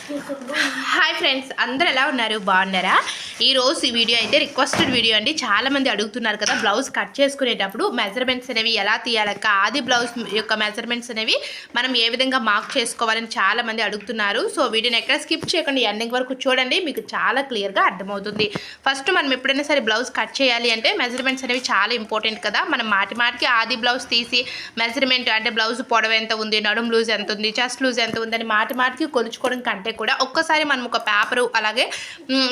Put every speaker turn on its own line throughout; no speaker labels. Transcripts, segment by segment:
Hi friends, అందరూ ఎలా ఉన్నారు? బాగున్నారా? ఈరోజు ఈ వీడియో అయితే రిక్వెస్టెడ్ వీడియో అండి. చాలామంది అడుగుతున్నారు కదా, బ్లౌజ్ కట్ చేసుకునేటప్పుడు మెజర్మెంట్స్ అనేవి ఎలా తీయాలక్క, ఆది బ్లౌజ్ యొక్క మెజర్మెంట్స్ అనేవి మనం ఏ విధంగా మార్క్ చేసుకోవాలని చాలామంది అడుగుతున్నారు. సో వీడియోని ఎక్కడ స్కిప్ చేయకుండా ఎండింగ్ వరకు చూడండి, మీకు చాలా క్లియర్గా అర్థమవుతుంది. ఫస్ట్ మనం ఎప్పుడైనా సరే బ్లౌజ్ కట్ చేయాలి అంటే మెజర్మెంట్స్ అనేవి చాలా ఇంపార్టెంట్ కదా. మనం మాటికి ఆది బ్లౌజ్ తీసి మెజర్మెంట్ అంటే బ్లౌజ్ పొడవు ఎంత ఉంది, నడుము లూజ్ ఎంత ఉంది, చెస్ట్ లూజ్ ఎంత ఉంది అని మాటికి కొలుచుకోవడం కంటే కూడా ఒక్కసారి మనం ఒక పేపరు అలాగే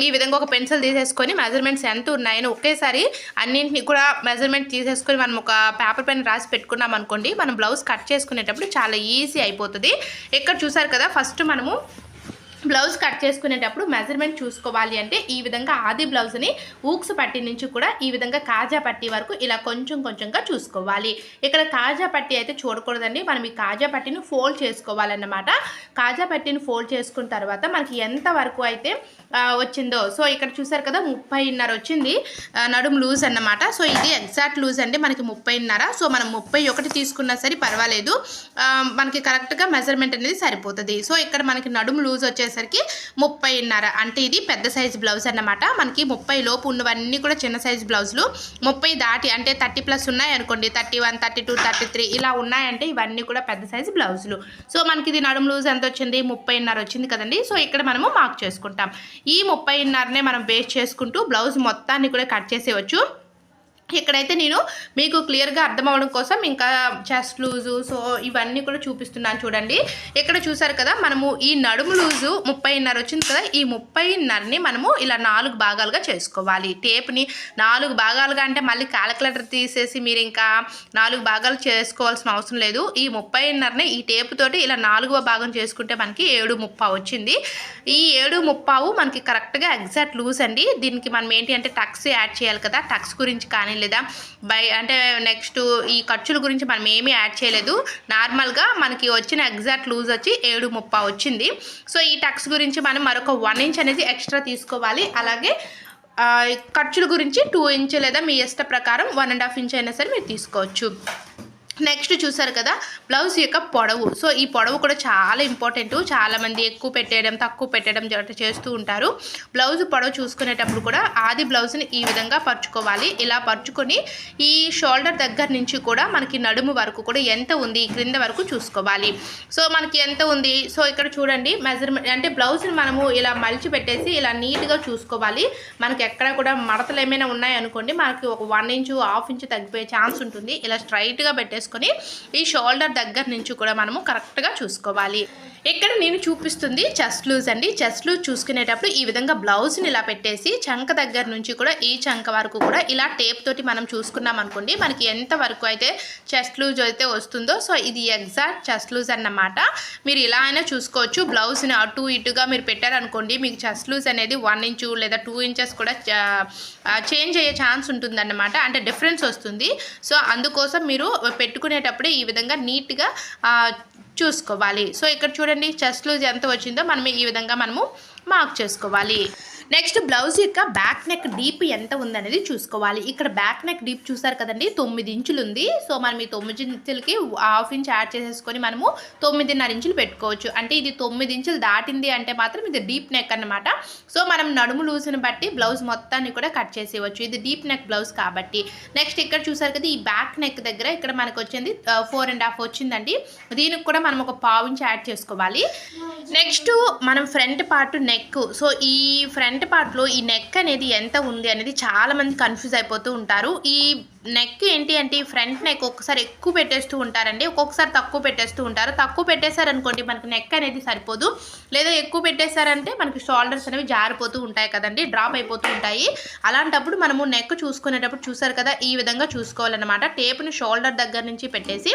ఈ విధంగా ఒక పెన్సిల్ తీసేసుకొని మెజర్మెంట్స్ ఎంత ఉన్నాయని ఒకేసారి అన్నింటినీ కూడా మెజర్మెంట్ తీసేసుకొని మనం ఒక పేపర్ పైన రాసి పెట్టుకున్నాం అనుకోండి, మనం బ్లౌజ్ కట్ చేసుకునేటప్పుడు చాలా ఈజీ అయిపోతుంది. ఇక్కడ చూసారు కదా, ఫస్ట్ మనము బ్లౌజ్ కట్ చేసుకునేటప్పుడు మెజర్మెంట్ చూసుకోవాలి అంటే ఈ విధంగా ఆది బ్లౌజ్ని ఊక్స్ పట్టి నుంచి కూడా ఈ విధంగా కాజా పట్టి వరకు ఇలా కొంచెంగా చూసుకోవాలి. ఇక్కడ కాజా పట్టి అయితే చూడకూడదండి, మనం ఈ కాజా పట్టిని ఫోల్డ్ చేసుకోవాలన్నమాట. కాజా పట్టిని ఫోల్డ్ చేసుకున్న తర్వాత మనకి ఎంత వరకు అయితే వచ్చిందో, సో ఇక్కడ చూసారు కదా 30.5 వచ్చింది నడుము లూజ్ అన్నమాట. సో ఇది ఎగ్జాక్ట్ లూజ్ అంటే మనకి 30.5. సో మనం 31 తీసుకున్నా సరే పర్వాలేదు, మనకి కరెక్ట్గా మెజర్మెంట్ అనేది సరిపోతుంది. సో ఇక్కడ మనకి నడుము లూజ్ వచ్చేసరికి 30.5 అంటే ఇది పెద్ద సైజ్ బ్లౌజ్ అన్నమాట. మనకి 30 లోపు ఉన్నవన్నీ కూడా చిన్న సైజ్ బ్లౌజులు, 30 దాటి అంటే 30+ ఉన్నాయి అనుకోండి, 31, 32, 33 ఇలా ఉన్నాయంటే ఇవన్నీ కూడా పెద్ద సైజ్ బ్లౌజులు. సో మనకి ఇది నడుము లూజ్ ఎంత వచ్చింది? 30.5 వచ్చింది కదండి. సో ఇక్కడ మనము మార్క్ చేసుకుంటాం. ఈ 30.5నే మనం బేస్ చేసుకుంటూ బ్లౌజ్ మొత్తాన్ని కూడా కట్ చేసేయచ్చు. ఇక్కడైతే నేను మీకు క్లియర్గా అర్థం అవ్వడం కోసం ఇంకా చెస్ట్ లూజు సో ఇవన్నీ కూడా చూపిస్తున్నాను చూడండి. ఇక్కడ చూసారు కదా, మనము ఈ నడుము లూజు 30.5 వచ్చింది కదా, ఈ 30.5ని మనము ఇలా 4 భాగాలుగా చేసుకోవాలి. టేప్ని 4 భాగాలుగా అంటే మళ్ళీ క్యాలిక్యులేటర్ తీసేసి మీరు ఇంకా 4 భాగాలు చేసుకోవాల్సిన అవసరం లేదు. ఈ 30.5ని ఈ టేప్ తోటి ఇలా 4వ భాగం చేసుకుంటే మనకి 7.5 వచ్చింది. ఈ 7.5 మనకి కరెక్ట్గా ఎగ్జాక్ట్ లూజ్ అండి. దీనికి మనం ఏంటి అంటే టక్స్ యాడ్ చేయాలి కదా, టక్స్ గురించి కానీ లేదా అంటే నెక్స్ట్ ఈ ఖర్చుల గురించి మనం ఏమీ యాడ్ చేయలేదు. నార్మల్గా మనకి వచ్చిన ఎగ్జాక్ట్ లూజ్ వచ్చి 7.5 వచ్చింది. సో ఈ టక్స్ గురించి మనం మరొక 1 ఇంచ్ అనేది ఎక్స్ట్రా తీసుకోవాలి. అలాగే ఖర్చుల గురించి 2 ఇంచ్ లేదా మీ ఇష్ట ప్రకారం 1.5 ఇంచ్ అయినా సరే మీరు తీసుకోవచ్చు. నెక్స్ట్ చూసారు కదా, బ్లౌజ్ యొక్క పొడవు. సో ఈ పొడవు కూడా చాలా ఇంపార్టెంట్. చాలామంది ఎక్కువ పెట్టేయడం తక్కువ పెట్టడం చేస్తూ ఉంటారు. బ్లౌజ్ పొడవు చూసుకునేటప్పుడు కూడా ఆది బ్లౌజ్ని ఈ విధంగా పరుచుకోవాలి. ఇలా పరుచుకొని ఈ షోల్డర్ దగ్గర నుంచి కూడా మనకి నడుము వరకు కూడా ఎంత ఉంది క్రింద వరకు చూసుకోవాలి. సో మనకి ఎంత ఉంది, సో ఇక్కడ చూడండి మెజర్మెంట్ అంటే బ్లౌజ్ని మనము ఇలా మలిచి పెట్టేసి ఇలా నీట్గా చూసుకోవాలి. మనకి ఎక్కడ కూడా మడతలు ఏమైనా ఉన్నాయనుకోండి, మనకి ఒక 1 ఇంచు 1/2 ఇంచు తగ్గిపోయే ఛాన్స్ ఉంటుంది. ఇలా స్ట్రైట్గా పెట్టేసి ఈ షోల్డర్ దగ్గర నుంచి కూడా మనము కరెక్ట్గా చూసుకోవాలి. ఇక్కడ నేను చూపిస్తుంది చెస్ట్ లూజ్ అండి. చెస్ట్ లూజ్ చూసుకునేటప్పుడు ఈ విధంగా బ్లౌజ్ని ఇలా పెట్టేసి చంక దగ్గర నుంచి కూడా ఈ చంక వరకు కూడా ఇలా టేప్ తోటి మనం చూసుకున్నాం అనుకోండి, మనకి ఎంత వరకు అయితే చెస్ట్ లూజ్ అయితే వస్తుందో సో ఇది ఎగ్జాక్ట్ చెస్ట్ లూజ్ అన్నమాట. మీరు ఇలా అయినా చూసుకోవచ్చు. బ్లౌజ్ని అటు ఇటుగా మీరు పెట్టారనుకోండి, మీకు చెస్ట్ లూజ్ అనేది 1 ఇంచు లేదా 2 ఇంచెస్ కూడా చేంజ్ అయ్యే ఛాన్స్ ఉంటుందన్నమాట, అంటే డిఫరెన్స్ వస్తుంది. సో అందుకోసం మీరు పెట్టుకునేటప్పుడే ఈ విధంగా నీట్గా చూసుకోవాలి. సో ఇక్కడ చూడండి చెస్ట్ లూజ్ ఎంత వచ్చిందో మనం ఈ విధంగా మనము మార్క్ చేసుకోవాలి. నెక్స్ట్ బ్లౌజ్ యొక్క బ్యాక్ నెక్ డీప్ ఎంత ఉందనేది చూసుకోవాలి. ఇక్కడ బ్యాక్ నెక్ డీప్ చూసారు కదండి, 9 ఇంచులు ఉంది. సో మనం ఈ 9 ఇంచులకి 1/2 ఇంచ్ యాడ్ చేసేసుకొని మనము 9.5 ఇంచులు పెట్టుకోవచ్చు. అంటే ఇది 9 ఇంచులు దాటింది అంటే మాత్రం ఇది డీప్ నెక్ అన్నమాట. సో మనం నడుము లూజ్ని బట్టి బ్లౌజ్ మొత్తాన్ని కూడా కట్ చేసేయవచ్చు, ఇది డీప్ నెక్ బ్లౌజ్ కాబట్టి. నెక్స్ట్ ఇక్కడ చూసారు కదా, ఈ బ్యాక్ నెక్ దగ్గర ఇక్కడ మనకు వచ్చింది 4.5 వచ్చిందండి. దీనికి కూడా మనం ఒక 1/2 ఇంచ్ యాడ్ చేసుకోవాలి. నెక్స్ట్ మనం ఫ్రంట్ పార్ట్ నెక్. సో ఈ ఫ్రంట్ పార్ట్లో ఈ నెక్ అనేది ఎంత ఉంది అనేది చాలామంది కన్ఫ్యూజ్ అయిపోతూ ఉంటారు. ఈ నెక్ ఏంటి అంటే ఫ్రంట్ నెక్ ఒక్కసారి ఎక్కువ పెట్టేస్తూ ఉంటారండి, ఒక్కొక్కసారి తక్కువ పెట్టేస్తూ ఉంటారు. తక్కువ పెట్టేశారనుకోండి మనకి నెక్ అనేది సరిపోదు, లేదా ఎక్కువ పెట్టేశారంటే మనకి షోల్డర్స్ అనేవి జారిపోతూ ఉంటాయి కదండి, డ్రాప్ అయిపోతూ ఉంటాయి. అలాంటప్పుడు మనము నెక్ చూసుకునేటప్పుడు చూసారు కదా ఈ విధంగా చూసుకోవాలన్నమాట. టేప్ని షోల్డర్ దగ్గర నుంచి పెట్టేసి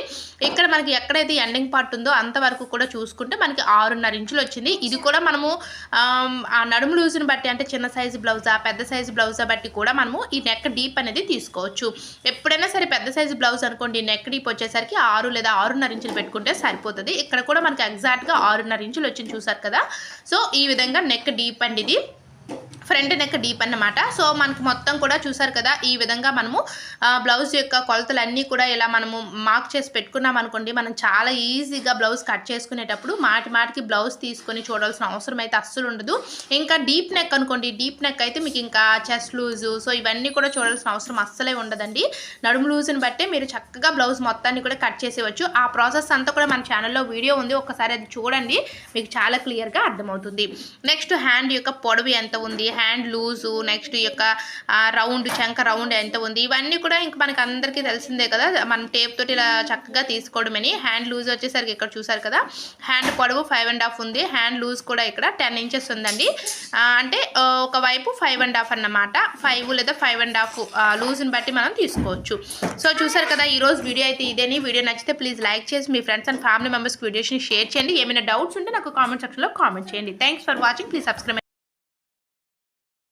ఇక్కడ మనకి ఎక్కడైతే ఎండింగ్ పార్ట్ ఉందో అంతవరకు కూడా చూసుకుంటే మనకి 6.5 ఇంచులు వచ్చింది. ఇది కూడా మనము ఆ నడుము లూజ్ని బట్టి అంటే చిన్న సైజు బ్లౌజా పెద్ద సైజు బ్లౌజా బట్టి కూడా మనము ఈ నెక్ డీప్ అనేది తీసుకోవచ్చు. ఎప్పుడైనా సరే పెద్ద సైజు బ్లౌజ్ అనుకోండి, నెక్ డీప్ వచ్చేసరికి 6 లేదా 6.5 ఇంచులు పెట్టుకుంటే సరిపోతుంది. ఇక్కడ కూడా మనకి ఎగ్జాక్ట్గా 6.5 ఇంచులు వచ్చింది చూసారు కదా. సో ఈ విధంగా నెక్ డీప్ అండి ఇది. ఫ్రంట్ నెక్ డీప్ అన్నమాట. సో మనకు మొత్తం కూడా చూసారు కదా, ఈ విధంగా మనము బ్లౌజ్ యొక్క కొలతలన్నీ కూడా ఇలా మనము మార్క్ చేసి పెట్టుకున్నాం అనుకోండి, మనం చాలా ఈజీగా బ్లౌజ్ కట్ చేసుకునేటప్పుడు మాటికి బ్లౌజ్ తీసుకొని చూడాల్సిన అవసరం అయితే అస్సలు ఉండదు. ఇంకా డీప్ నెక్ అనుకోండి, డీప్ నెక్ అయితే మీకు ఇంకా చెస్ట్ లూజు సో ఇవన్నీ కూడా చూడాల్సిన అవసరం అస్సలే ఉండదండి. నడుము లూజుని బట్టే మీరు చక్కగా బ్లౌజ్ మొత్తాన్ని కూడా కట్ చేసేవచ్చు. ఆ ప్రాసెస్ అంతా కూడా మన ఛానల్లో వీడియో ఉంది, ఒకసారి అది చూడండి, మీకు చాలా క్లియర్గా అర్థమవుతుంది. నెక్స్ట్ హ్యాండ్ యొక్క పొడవు ఎంత ఉంది, హ్యాండ్ లూజు, నెక్స్ట్ ఈ యొక్క రౌండ్ చంక రౌండ్ ఎంత ఉంది, ఇవన్నీ కూడా ఇంక మనకు అందరికీ తెలిసిందే కదా. మనం టేప్ తోటి ఇలా చక్కగా తీసుకోవడమని. హ్యాండ్ లూజ్ వచ్చేసరికి ఇక్కడ చూసారు కదా, హ్యాండ్ పొడవు 5.5 ఉంది, హ్యాండ్ లూజ్ కూడా ఇక్కడ 10 ఇంచెస్ ఉందండి. అంటే ఒకవైపు 5.5 అన్నమాట. 5 లేదా 5.5 లూజ్ని బట్టి మనం తీసుకోవచ్చు. సో చూసారు కదా, ఈరోజు వీడియో అయితే ఇదేని. వీడియో నచ్చితే ప్లీజ్ లైక్ చేసి మీ ఫ్రెండ్స్ అండ్ ఫ్యామిలీ మెంబర్స్కి వీడియోస్ని షేర్ చేయండి. ఏమైనా డౌట్స్ ఉంటే నాకు కామెంట్ సెక్షన్లో కామెంట్ చేయండి. Thanks for watching. Please subscribe.